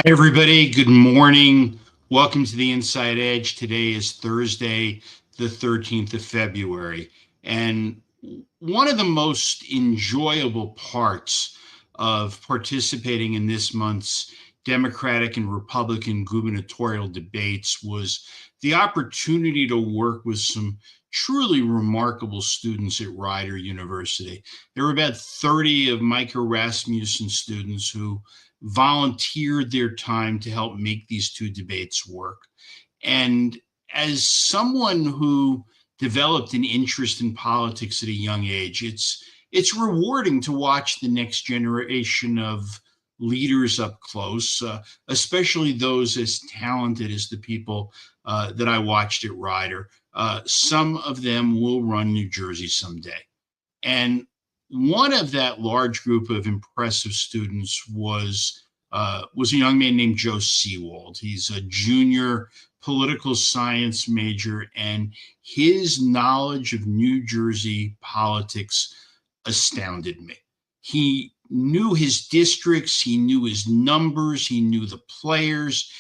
Hey everybody, good morning. Welcome to the Inside Edge. Today is Thursday, the 13th of February. And one of the most enjoyable parts of participating in this month's Democratic and Republican gubernatorial debates was the opportunity to work with some truly remarkable students at Rider University. There were about 30 of Micah Rasmussen's students who volunteered their time to help make these two debates work. And as someone who developed an interest in politics at a young age, it's rewarding to watch the next generation of leaders up close, especially those as talented as the people that I watched at Rider. Some of them will run New Jersey someday. And one of that large group of impressive students was a young man named Joe Seawald. He's a junior political science major, and his knowledge of New Jersey politics astounded me. He knew his districts, he knew his numbers, he knew the players.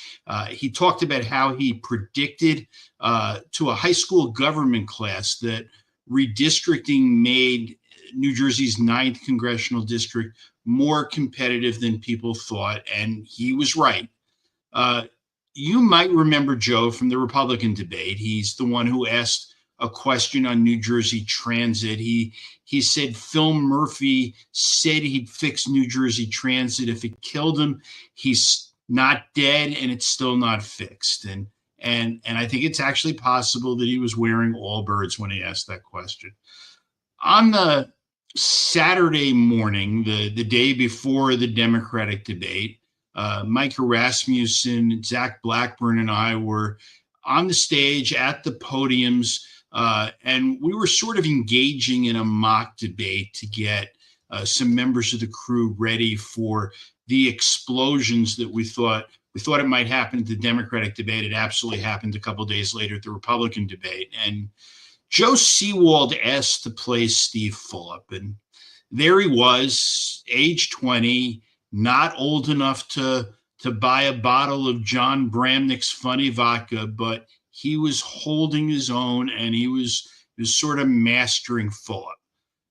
He talked about how he predicted to a high school government class that redistricting made New Jersey's 9th congressional district more competitive than people thought, and he was right. Uh, you might remember Joe from the Republican debate. He's the one who asked a question on New Jersey transit. He said Phil Murphy said he'd fix New Jersey transit if it killed him. He's not dead, and it's still not fixed. And I think it's actually possible that he was wearing Allbirds when he asked that question. On the Saturday morning, the day before the Democratic debate, Micah Rasmussen, Zach Blackburn, and I were on the stage at the podiums, and we were sort of engaging in a mock debate to get some members of the crew ready for the explosions that we thought it might happen at the Democratic debate. It absolutely happened a couple of days later at the Republican debate. And Joe Seawald asked to play Steve Fulop, and there he was, age 20, not old enough to buy a bottle of John Bramnick's funny vodka, but he was holding his own, and he was sort of mastering Fulop.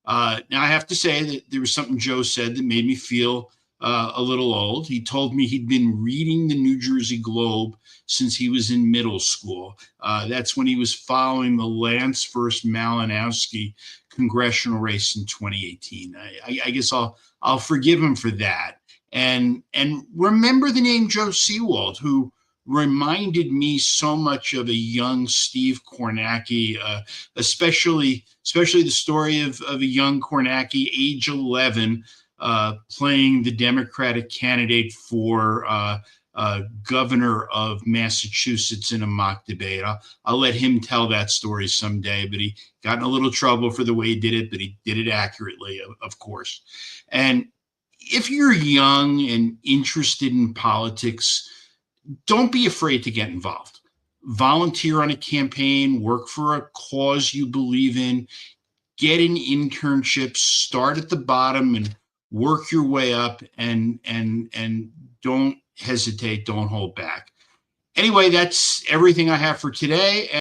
Now, I have to say that there was something Joe said that made me feel a little old. He told me he'd been reading the New Jersey Globe since he was in middle school. That's when he was following the Lance versus Malinowski congressional race in 2018. I guess I'll forgive him for that. And remember the name Joe Seawald, who reminded me so much of a young Steve Kornacki, especially the story of a young Kornacki, age 11, playing the Democratic candidate for governor of Massachusetts in a mock debate. I'll let him tell that story someday, but he got in a little trouble for the way he did it, but he did it accurately, of course. And if you're young and interested in politics, don't be afraid to get involved. Volunteer on a campaign, work for a cause you believe in, get an internship, start at the bottom and work your way up, and don't hesitate, don't hold back. Anyway, that's everything I have for today.